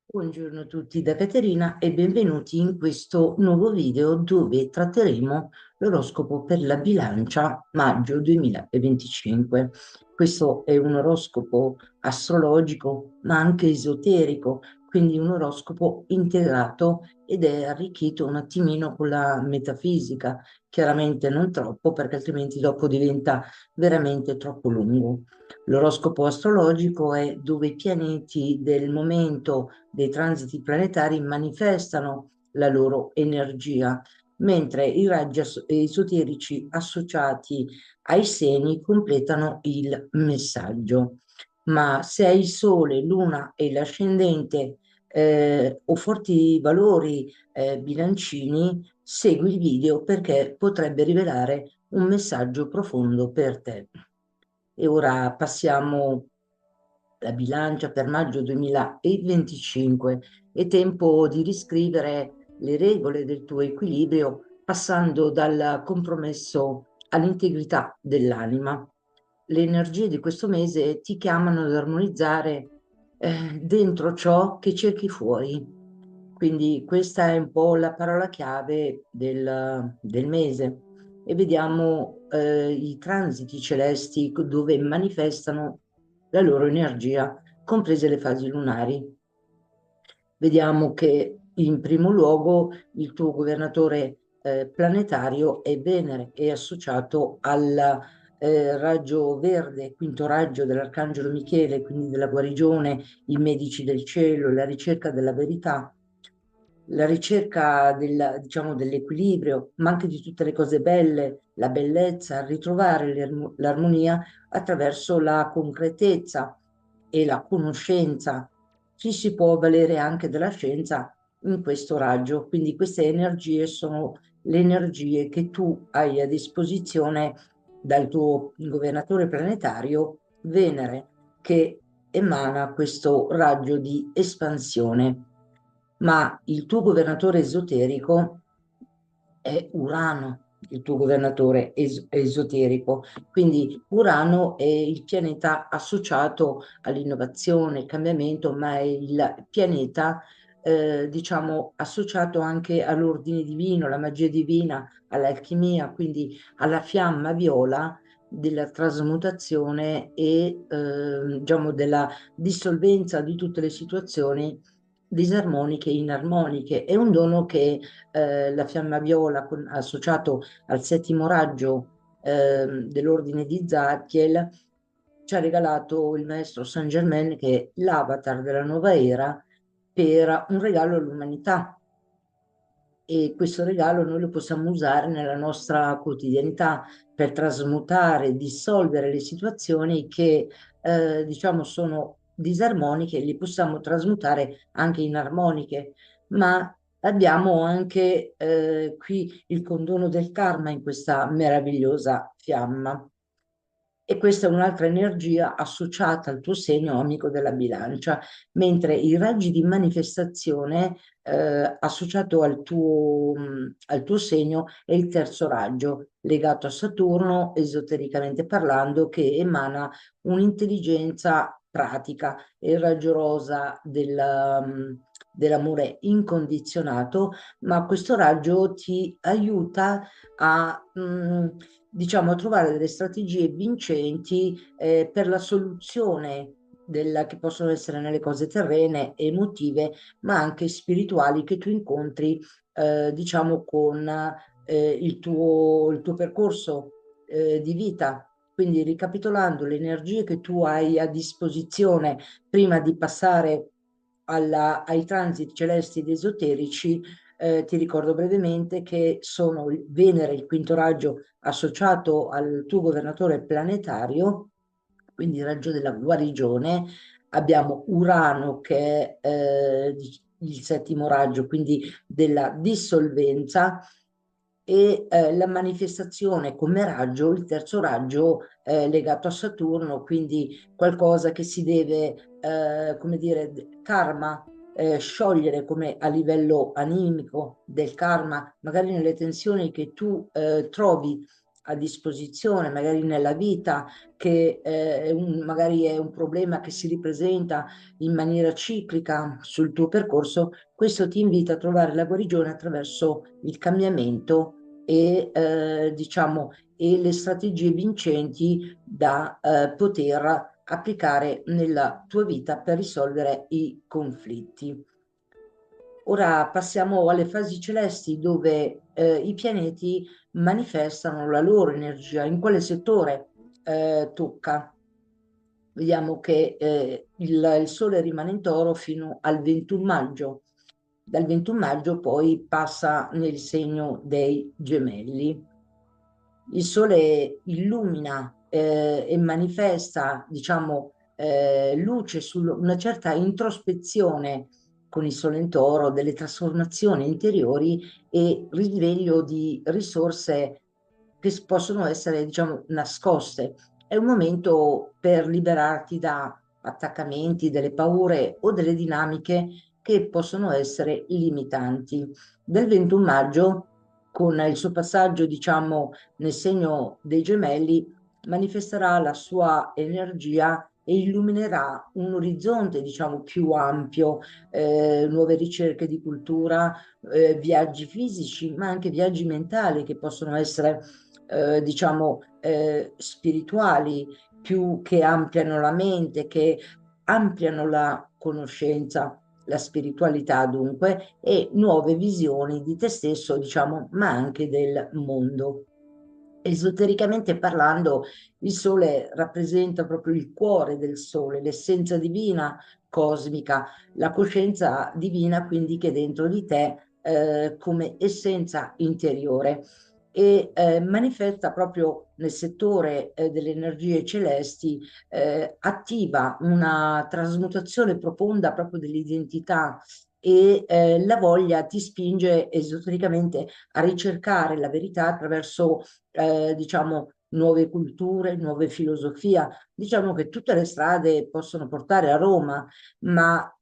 Buongiorno a tutti da Caterina e benvenuti in questo nuovo video dove tratteremo l'oroscopo per la bilancia maggio 2025. Questo è un oroscopo astrologico ma anche esoterico, quindi un oroscopo integrato ed è arricchito un attimino con la metafisica, chiaramente non troppo perché altrimenti dopo diventa veramente troppo lungo. L'oroscopo astrologico è dove i pianeti del momento dei transiti planetari manifestano la loro energia, mentre i raggi esoterici associati ai segni completano il messaggio. Ma se hai il Sole, Luna e l'ascendente o forti valori bilancini, segui il video perché potrebbe rivelare un messaggio profondo per te. E ora passiamo alla bilancia per maggio 2025. È tempo di riscrivere le regole del tuo equilibrio passando dal compromesso all'integrità dell'anima. Le energie di questo mese ti chiamano ad armonizzare dentro ciò che cerchi fuori. Quindi questa è un po' la parola chiave del mese e vediamo i transiti celesti dove manifestano la loro energia, comprese le fasi lunari. Vediamo che in primo luogo il tuo governatore planetario è Venere, è associato al raggio verde, quinto raggio dell'Arcangelo Michele, quindi della guarigione, i medici del cielo, la ricerca della verità, la ricerca diciamo, dell'equilibrio, ma anche di tutte le cose belle, la bellezza, ritrovare l'armonia attraverso la concretezza e la conoscenza. Ci si può avvalere anche della scienza in questo raggio, quindi queste energie sono le energie che tu hai a disposizione dal tuo governatore planetario Venere, che emana questo raggio di espansione, ma il tuo governatore esoterico è Urano, il tuo governatore esoterico. Quindi Urano è il pianeta associato all'innovazione, al cambiamento, ma è il pianeta, diciamo, associato anche all'ordine divino, alla magia divina, all'alchimia, quindi alla fiamma viola della trasmutazione e diciamo della dissolvenza di tutte le situazioni disarmoniche e inarmoniche. È un dono che la fiamma viola associato al settimo raggio dell'ordine di Zadkiel ci ha regalato il maestro Saint Germain, che è l'avatar della nuova era, per un regalo all'umanità, e questo regalo noi lo possiamo usare nella nostra quotidianità per trasmutare, dissolvere le situazioni che diciamo sono disarmoniche, li possiamo trasmutare anche in armoniche, ma abbiamo anche qui il condono del karma in questa meravigliosa fiamma. E questa è un'altra energia associata al tuo segno amico della bilancia, mentre i raggi di manifestazione associato al tuo segno è il terzo raggio, legato a Saturno, esotericamente parlando, che emana un'intelligenza pratica, è il raggio rosa dell'amore incondizionato, ma questo raggio ti aiuta a diciamo, a trovare delle strategie vincenti per la soluzione che possono essere nelle cose terrene, emotive, ma anche spirituali che tu incontri, diciamo, con il tuo percorso di vita. Quindi, ricapitolando, le energie che tu hai a disposizione prima di passare ai transiti celesti ed esoterici, ti ricordo brevemente che sono il Venere, il quinto raggio associato al tuo governatore planetario, quindi il raggio della guarigione. Abbiamo Urano che è il settimo raggio, quindi della dissolvenza, e la manifestazione come raggio, il terzo raggio legato a Saturno, quindi qualcosa che si deve, come dire, karma, sciogliere come a livello animico del karma, magari nelle tensioni che tu trovi a disposizione, magari nella vita, che magari è un problema che si ripresenta in maniera ciclica sul tuo percorso, questo ti invita a trovare la guarigione attraverso il cambiamento e, diciamo, e le strategie vincenti da poter applicare nella tua vita per risolvere i conflitti. Ora passiamo alle fasi celesti dove i pianeti manifestano la loro energia. In quale settore tocca? Vediamo che il Sole rimane in Toro fino al 21 maggio. Dal 21 maggio poi passa nel segno dei Gemelli. Il Sole illumina e manifesta, diciamo, luce su una certa introspezione con il Sole in Toro, delle trasformazioni interiori e risveglio di risorse che possono essere, diciamo, nascoste. È un momento per liberarti da attaccamenti, delle paure o delle dinamiche che possono essere limitanti. Del 21 maggio, con il suo passaggio, diciamo, nel segno dei Gemelli, manifesterà la sua energia e illuminerà un orizzonte, diciamo, più ampio, nuove ricerche di cultura, viaggi fisici, ma anche viaggi mentali che possono essere, diciamo, spirituali, più che ampliano la mente, che ampliano la conoscenza, la spiritualità dunque, e nuove visioni di te stesso, diciamo, ma anche del mondo. Esotericamente parlando, il sole rappresenta proprio il cuore del sole, l'essenza divina cosmica, la coscienza divina quindi che è dentro di te come essenza interiore e manifesta proprio nel settore delle energie celesti, attiva una trasmutazione profonda proprio dell'identità e la voglia ti spinge esotericamente a ricercare la verità attraverso diciamo, nuove culture, nuove filosofie. Diciamo che tutte le strade possono portare a Roma, ma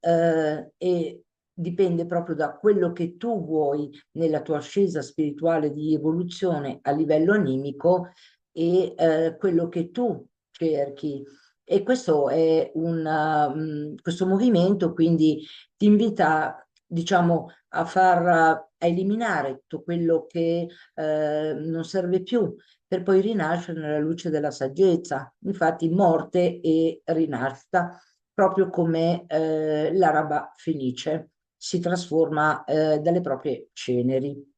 e dipende proprio da quello che tu vuoi nella tua ascesa spirituale di evoluzione a livello animico e quello che tu cerchi. E questo è questo movimento quindi ti invita, diciamo, a eliminare tutto quello che non serve più per poi rinascere nella luce della saggezza. Infatti, morte e rinascita, proprio come l'araba fenice si trasforma dalle proprie ceneri.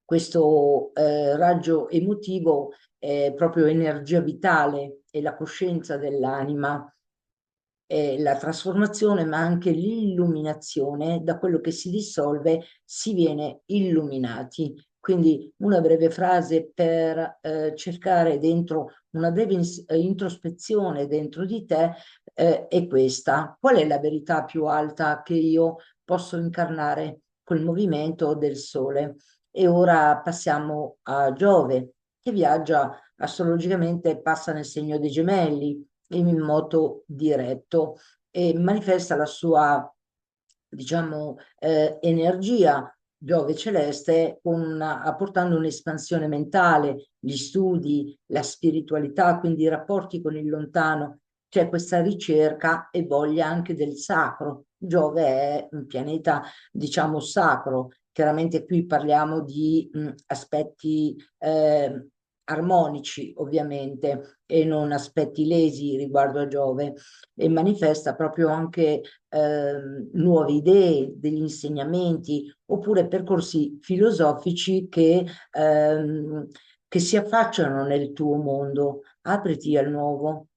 Questo raggio emotivo è proprio energia vitale e la coscienza dell'anima, la trasformazione, ma anche l'illuminazione. Da quello che si dissolve si viene illuminati. Quindi una breve frase per cercare dentro una breve introspezione dentro di te è questa. Qual è la verità più alta che io posso incarnare col movimento del Sole? E ora passiamo a Giove, che viaggia astrologicamente, passa nel segno dei Gemelli in moto diretto e manifesta la sua, diciamo, energia Giove celeste apportando un'espansione mentale, gli studi, la spiritualità, quindi i rapporti con il lontano. C'è questa ricerca e voglia anche del sacro. Giove è un pianeta, diciamo, sacro. Chiaramente qui parliamo di aspetti armonici, ovviamente, e non aspetti lesi riguardo a Giove, e manifesta proprio anche nuove idee, degli insegnamenti, oppure percorsi filosofici che si affacciano nel tuo mondo. Apriti al nuovo.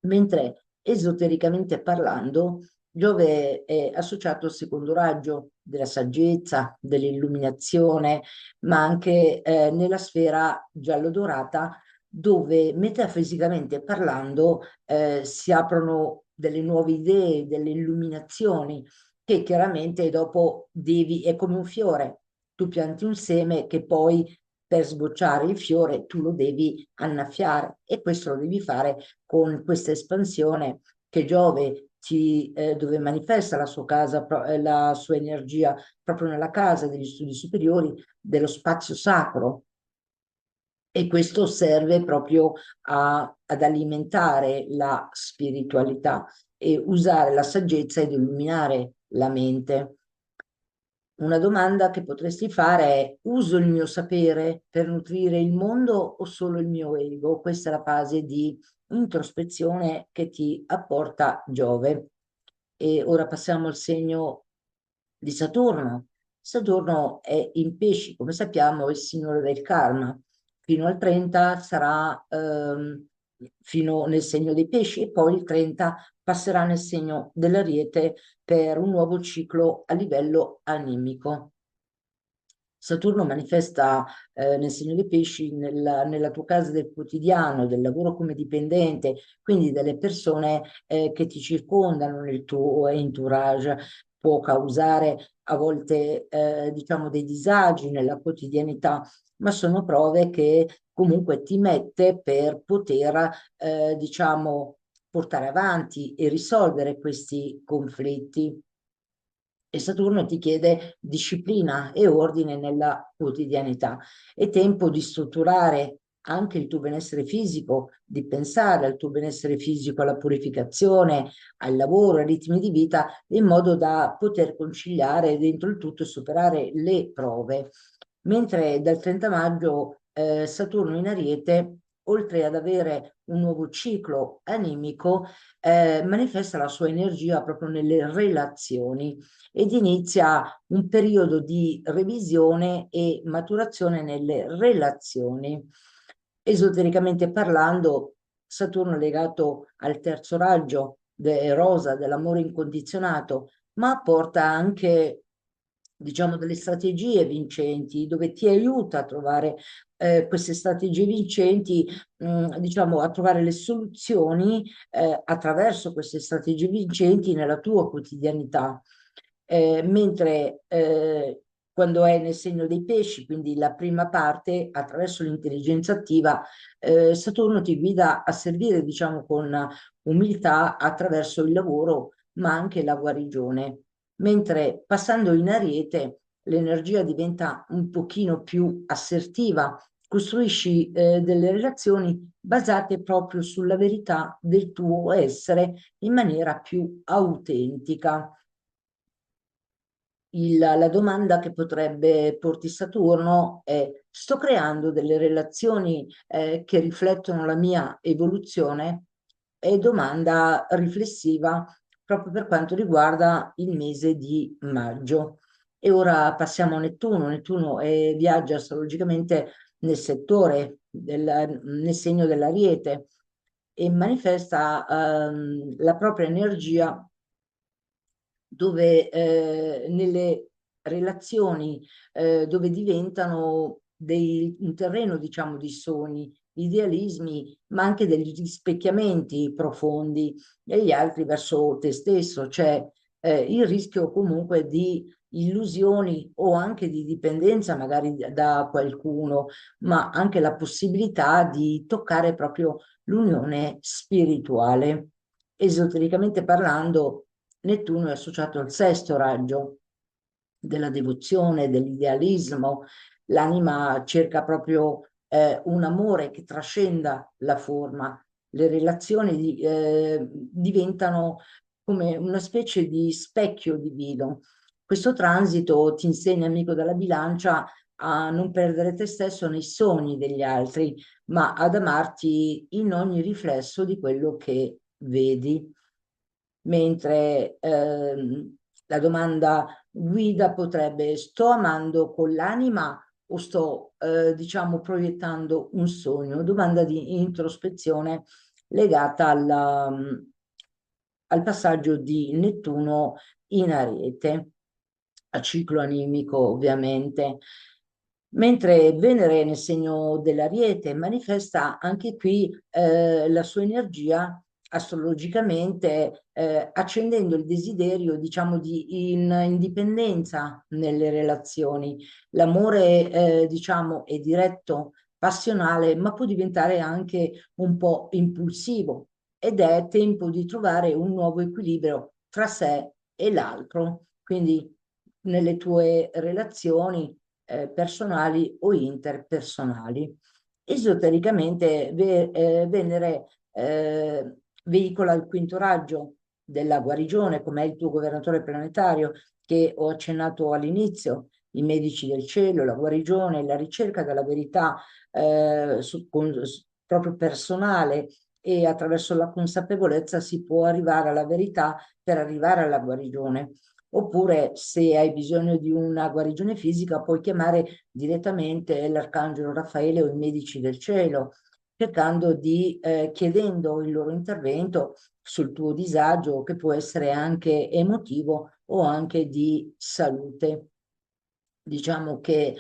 Mentre esotericamente parlando, Giove è associato al secondo raggio della saggezza, dell'illuminazione, ma anche nella sfera giallo-dorata, dove metafisicamente parlando si aprono delle nuove idee, delle illuminazioni, che chiaramente dopo è come un fiore. Tu pianti un seme che poi per sbocciare il fiore tu lo devi annaffiare e questo lo devi fare con questa espansione che Giove dove manifesta la sua casa, la sua energia proprio nella casa degli studi superiori, dello spazio sacro. e questo serve proprio ad alimentare la spiritualità e usare la saggezza ed illuminare la mente. Una domanda che potresti fare è: uso il mio sapere per nutrire il mondo o solo il mio ego? Questa è la fase di introspezione che ti apporta Giove. E ora passiamo al segno di Saturno. Saturno è in pesci, come sappiamo, è il signore del karma. Fino al 30 sarà fino nel segno dei pesci e poi il 30 passerà nel segno dell'Ariete per un nuovo ciclo a livello animico. Saturno manifesta nel segno dei pesci nella tua casa del quotidiano, del lavoro come dipendente, quindi delle persone che ti circondano nel tuo entourage, può causare a volte diciamo dei disagi nella quotidianità, ma sono prove che comunque ti mette per poter diciamo portare avanti e risolvere questi conflitti. E Saturno ti chiede disciplina e ordine nella quotidianità. È tempo di strutturare anche il tuo benessere fisico, di pensare al tuo benessere fisico, alla purificazione, al lavoro, ai ritmi di vita, in modo da poter conciliare dentro il tutto e superare le prove. Mentre dal 30 maggio Saturno in Ariete, oltre ad avere un nuovo ciclo animico, manifesta la sua energia proprio nelle relazioni ed inizia un periodo di revisione e maturazione nelle relazioni. Esotericamente parlando, Saturno è legato al terzo raggio rosa dell'amore incondizionato, ma porta anche, diciamo, delle strategie vincenti, dove ti aiuta a trovare queste strategie vincenti, diciamo, a trovare le soluzioni attraverso queste strategie vincenti nella tua quotidianità. Mentre quando è nel segno dei pesci, quindi la prima parte, attraverso l'intelligenza attiva, Saturno ti guida a servire, diciamo, con umiltà attraverso il lavoro, ma anche la guarigione. Mentre passando in Ariete, l'energia diventa un pochino più assertiva, costruisci delle relazioni basate proprio sulla verità del tuo essere in maniera più autentica. La domanda che potrebbe porti Saturno è: sto creando delle relazioni che riflettono la mia evoluzione? È domanda riflessiva proprio per quanto riguarda il mese di maggio. E ora passiamo a Nettuno. Nettuno viaggia astrologicamente nel settore, nel segno dell'Ariete e manifesta la propria energia dove nelle relazioni dove diventano un terreno, diciamo, di sogni, idealismi, ma anche degli rispecchiamenti profondi degli altri verso te stesso, cioè il rischio comunque di illusioni o anche di dipendenza magari da qualcuno, ma anche la possibilità di toccare proprio l'unione spirituale. Esotericamente parlando, Nettuno è associato al sesto raggio della devozione, dell'idealismo. L'anima cerca proprio un amore che trascenda la forma. Le relazioni diventano come una specie di specchio divino. Questo transito ti insegna, amico della bilancia, a non perdere te stesso nei sogni degli altri, ma ad amarti in ogni riflesso di quello che vedi. Mentre la domanda guida potrebbe: sto amando con l'anima o sto, diciamo, proiettando un sogno? Domanda di introspezione legata al passaggio di Nettuno in Ariete, a ciclo animico ovviamente. Mentre Venere nel segno dell'Ariete manifesta anche qui la sua energia astrologicamente, accendendo il desiderio, diciamo, di indipendenza nelle relazioni. L'amore, diciamo, è diretto, passionale, ma può diventare anche un po' impulsivo ed è tempo di trovare un nuovo equilibrio tra sé e l'altro. Quindi nelle tue relazioni personali o interpersonali. Esotericamente Venere veicola il quinto raggio della guarigione, come è il tuo governatore planetario che ho accennato all'inizio, i medici del cielo, la guarigione, la ricerca della verità proprio personale, e attraverso la consapevolezza si può arrivare alla verità per arrivare alla guarigione. Oppure, se hai bisogno di una guarigione fisica, puoi chiamare direttamente l'arcangelo Raffaele o i medici del cielo, chiedendo il loro intervento sul tuo disagio, che può essere anche emotivo o anche di salute. Diciamo che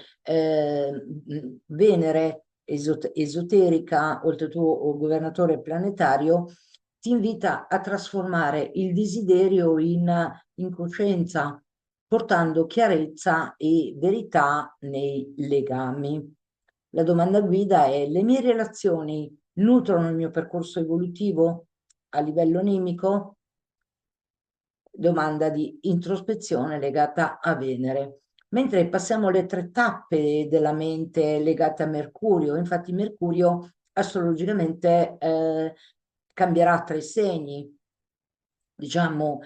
Venere esoterica, oltre al tuo governatore planetario, ti invita a trasformare il desiderio in coscienza, portando chiarezza e verità nei legami. La domanda guida è: le mie relazioni nutrono il mio percorso evolutivo a livello animico? Domanda di introspezione legata a Venere. Mentre passiamo alle tre tappe della mente legate a Mercurio. Infatti Mercurio astrologicamente cambierà tre segni. Diciamo,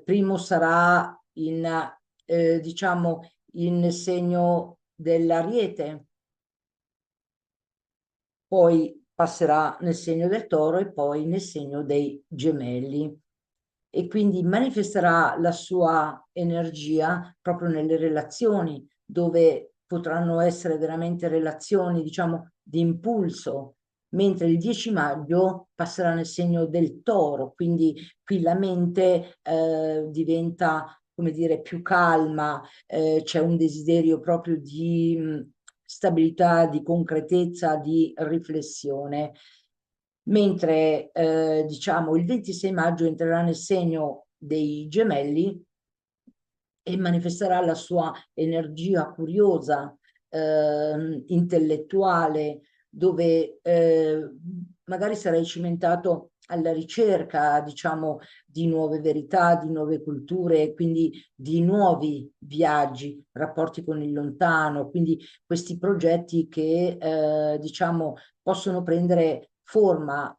primo sarà diciamo, in segno dell'Ariete, poi passerà nel segno del Toro e poi nel segno dei Gemelli, e quindi manifesterà la sua energia proprio nelle relazioni, dove potranno essere veramente relazioni, diciamo, di impulso, mentre il 10 maggio passerà nel segno del Toro, quindi qui la mente diventa, come dire, più calma, c'è un desiderio proprio di stabilità, di concretezza, di riflessione. Mentre diciamo il 26 maggio entrerà nel segno dei Gemelli e manifesterà la sua energia curiosa, intellettuale, dove magari sarai cimentato alla ricerca, diciamo, di nuove verità, di nuove culture, quindi di nuovi viaggi, rapporti con il lontano, quindi questi progetti che, diciamo, possono prendere forma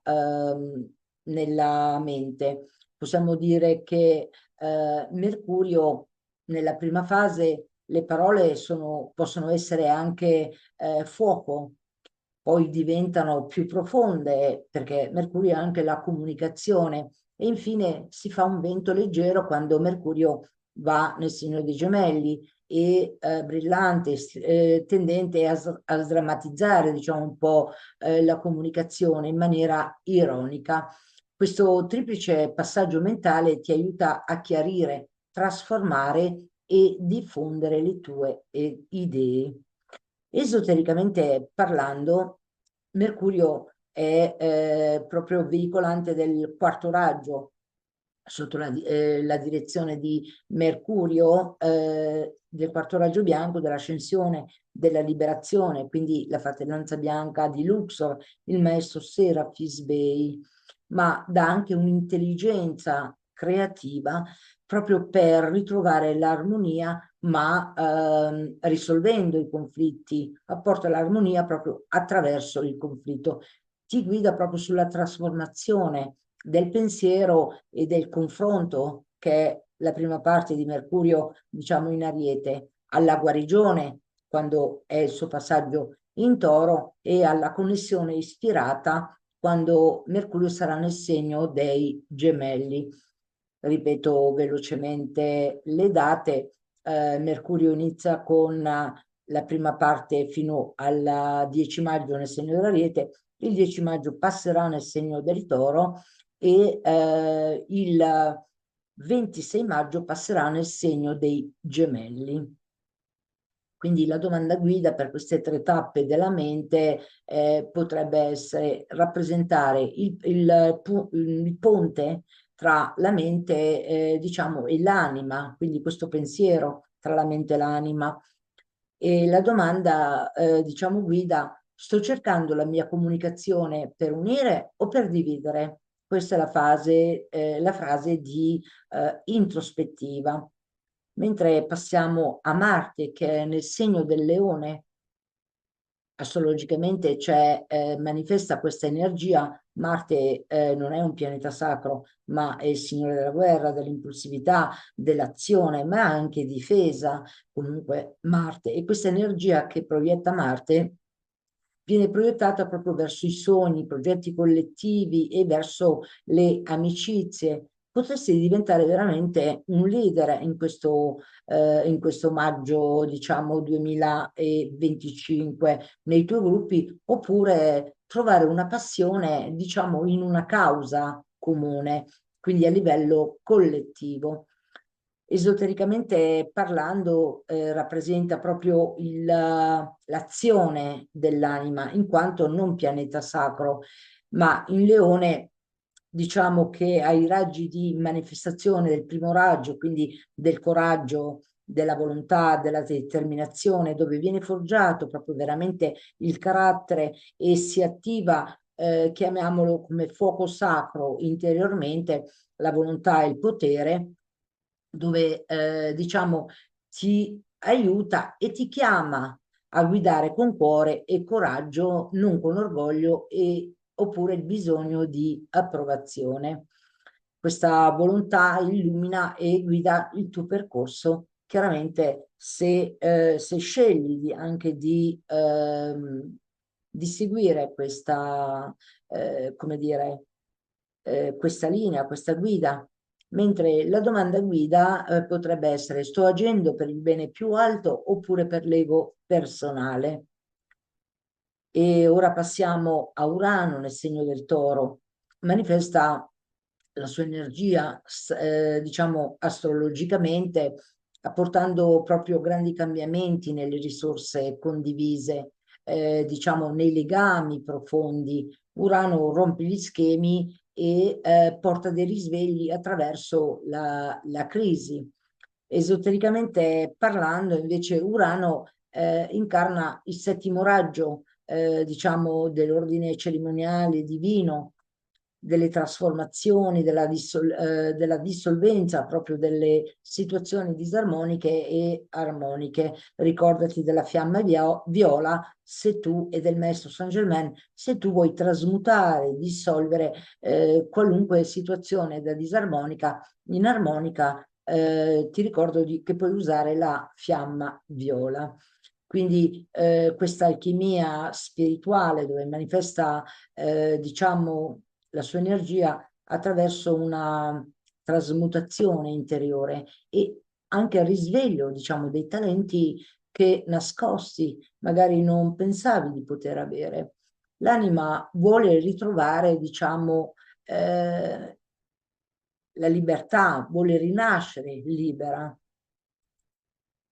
nella mente. Possiamo dire che Mercurio, nella prima fase, le parole possono essere anche fuoco, poi diventano più profonde perché Mercurio è anche la comunicazione, e infine si fa un vento leggero quando Mercurio va nel segno dei Gemelli, e brillante, tendente a sdrammatizzare, diciamo, un po' la comunicazione in maniera ironica. Questo triplice passaggio mentale ti aiuta a chiarire, trasformare e diffondere le tue idee. Esotericamente parlando, Mercurio è proprio veicolante del quarto raggio, sotto la direzione di Mercurio, del quarto raggio bianco, dell'ascensione, della liberazione, quindi la fratellanza bianca di Luxor, il maestro Serapis Bey, ma dà anche un'intelligenza creativa proprio per ritrovare l'armonia, ma risolvendo i conflitti, apporta l'armonia proprio attraverso il conflitto. Ti guida proprio sulla trasformazione del pensiero e del confronto, che è la prima parte di Mercurio, diciamo, in Ariete, alla guarigione, quando è il suo passaggio in Toro, e alla connessione ispirata quando Mercurio sarà nel segno dei Gemelli. Ripeto velocemente le date. Mercurio inizia con la prima parte fino al 10 maggio nel segno dell'Ariete, il 10 maggio passerà nel segno del Toro, e il 26 maggio passerà nel segno dei Gemelli. Quindi la domanda guida per queste tre tappe della mente potrebbe essere rappresentare il ponte tra la mente, diciamo, e l'anima, quindi questo pensiero tra la mente e l'anima. E la domanda, diciamo, guida: sto cercando la mia comunicazione per unire o per dividere? Questa è la frase di introspettiva. Mentre passiamo a Marte, che è nel segno del Leone, astrologicamente manifesta questa energia. Marte non è un pianeta sacro, ma è il signore della guerra, dell'impulsività, dell'azione, ma anche difesa, comunque Marte. E questa energia che proietta Marte viene proiettata proprio verso i sogni, i progetti collettivi e verso le amicizie. Potresti diventare veramente un leader in questo maggio, diciamo, 2025 nei tuoi gruppi, oppure trovare una passione, diciamo, in una causa comune, quindi a livello collettivo. Esotericamente parlando, rappresenta proprio l'azione dell'anima, in quanto non pianeta sacro, ma in Leone diciamo che ai raggi di manifestazione del primo raggio, quindi del coraggio, della volontà, della determinazione, dove viene forgiato proprio veramente il carattere e si attiva, chiamiamolo come fuoco sacro interiormente, la volontà e il potere, dove diciamo ti aiuta e ti chiama a guidare con cuore e coraggio, non con orgoglio oppure il bisogno di approvazione. Questa volontà illumina e guida il tuo percorso. Chiaramente se scegli anche di seguire questa, come dire, questa linea, questa guida, mentre la domanda guida potrebbe essere: sto agendo per il bene più alto oppure per l'ego personale? E ora passiamo a Urano nel segno del Toro. Manifesta la sua energia, diciamo, astrologicamente, apportando proprio grandi cambiamenti nelle risorse condivise, diciamo, nei legami profondi. Urano rompe gli schemi e porta dei risvegli attraverso la crisi. Esotericamente parlando, invece, Urano incarna il settimo raggio, diciamo, dell'ordine cerimoniale divino, delle trasformazioni, della dissolvenza proprio delle situazioni disarmoniche e armoniche. Ricordati della fiamma viola, se tu, e del maestro Saint Germain, se tu vuoi trasmutare, dissolvere qualunque situazione da disarmonica in armonica, ti ricordo che puoi usare la fiamma viola. Quindi questa alchimia spirituale dove manifesta, diciamo, la sua energia attraverso una trasmutazione interiore e anche il risveglio, diciamo, dei talenti che nascosti magari non pensavi di poter avere. L'anima vuole ritrovare, diciamo, la libertà, vuole rinascere libera.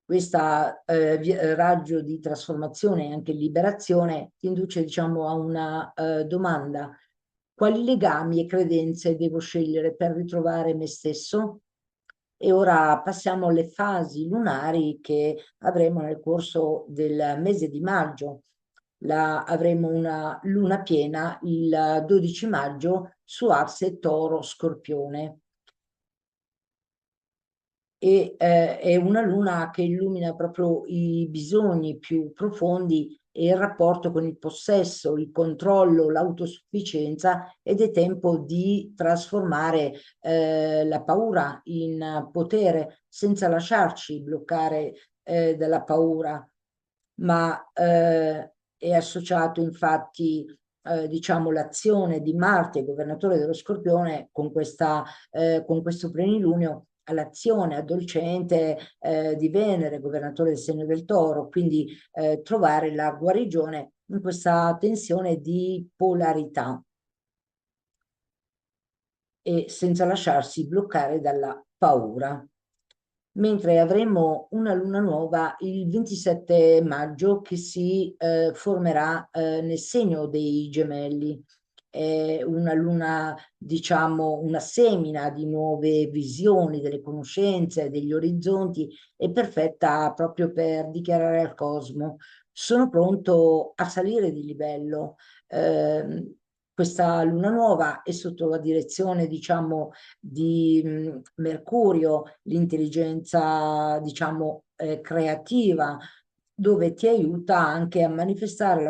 Questa raggio di trasformazione e anche liberazione ti induce, diciamo, a una domanda: quali legami e credenze devo scegliere per ritrovare me stesso? E ora passiamo alle fasi lunari che avremo nel corso del mese di maggio. Avremo una luna piena il 12 maggio su asse Toro Scorpione. E è una luna che illumina proprio i bisogni più profondi e il rapporto con il possesso, il controllo, l'autosufficienza, ed è tempo di trasformare la paura in potere senza lasciarci bloccare dalla paura, ma è associato infatti diciamo l'azione di Marte, governatore dello Scorpione, con questo plenilunio all'azione addolcente di Venere, governatore del segno del Toro, quindi trovare la guarigione in questa tensione di polarità e senza lasciarsi bloccare dalla paura. Mentre avremo una luna nuova il 27 maggio che si formerà nel segno dei Gemelli. È una luna, diciamo, una semina di nuove visioni, delle conoscenze, degli orizzonti, è perfetta proprio per dichiarare al cosmo: sono pronto a salire di livello. Questa luna nuova è sotto la direzione, diciamo, di Mercurio, l'intelligenza, diciamo, creativa, dove ti aiuta anche a manifestare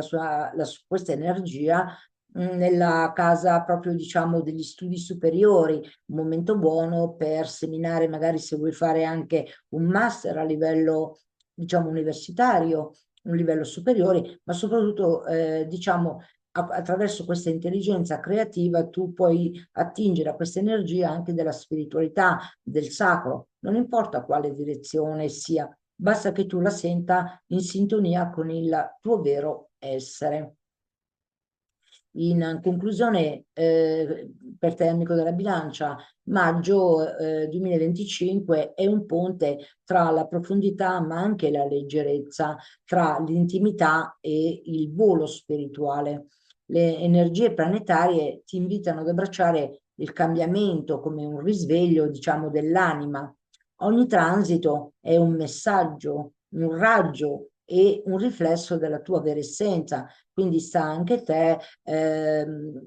questa energia nella casa proprio, diciamo, degli studi superiori, un momento buono per seminare, magari se vuoi fare anche un master a livello, diciamo, universitario, un livello superiore, ma soprattutto, diciamo, attraverso questa intelligenza creativa tu puoi attingere a questa energia anche della spiritualità, del sacro, non importa quale direzione sia, basta che tu la senta in sintonia con il tuo vero essere. In conclusione, per te amico della bilancia, maggio 2025 è un ponte tra la profondità ma anche la leggerezza, tra l'intimità e il volo spirituale. Le energie planetarie ti invitano ad abbracciare il cambiamento come un risveglio, diciamo, dell'anima. Ogni transito è un messaggio, un raggio e un riflesso della tua vera essenza, quindi sta anche a te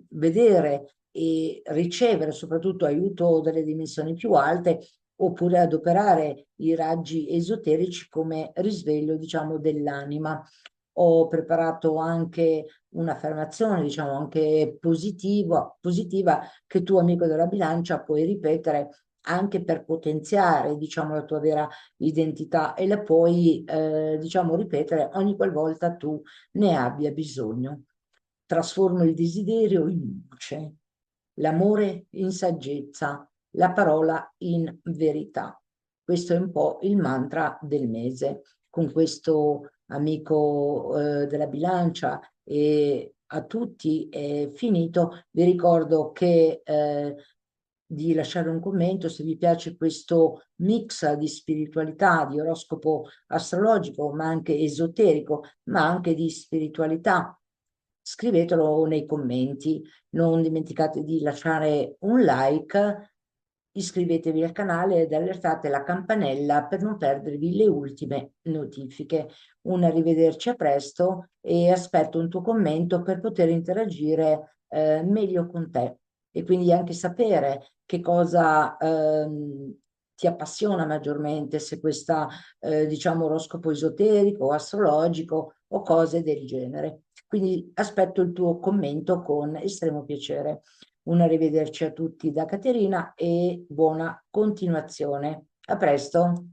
vedere e ricevere soprattutto aiuto dalle dimensioni più alte oppure adoperare i raggi esoterici come risveglio, diciamo, dell'anima. Ho preparato anche un'affermazione, diciamo, anche positiva che tu, amico della bilancia, puoi ripetere anche per potenziare, diciamo, la tua vera identità e la puoi, diciamo, ripetere ogni qualvolta tu ne abbia bisogno. Trasformo il desiderio in luce, l'amore in saggezza, la parola in verità. Questo è un po' il mantra del mese. Con questo amico della bilancia e a tutti è finito. Vi ricordo che di lasciare un commento se vi piace questo mix di spiritualità, di oroscopo astrologico, ma anche esoterico, ma anche di spiritualità. Scrivetelo nei commenti. Non dimenticate di lasciare un like, iscrivetevi al canale ed allertate la campanella per non perdervi le ultime notifiche. Un arrivederci a presto e aspetto un tuo commento per poter interagire meglio con te e quindi anche sapere che cosa ti appassiona maggiormente, se questa diciamo oroscopo esoterico o astrologico o cose del genere. Quindi aspetto il tuo commento con estremo piacere. Un arrivederci a tutti da Caterina e buona continuazione. A presto.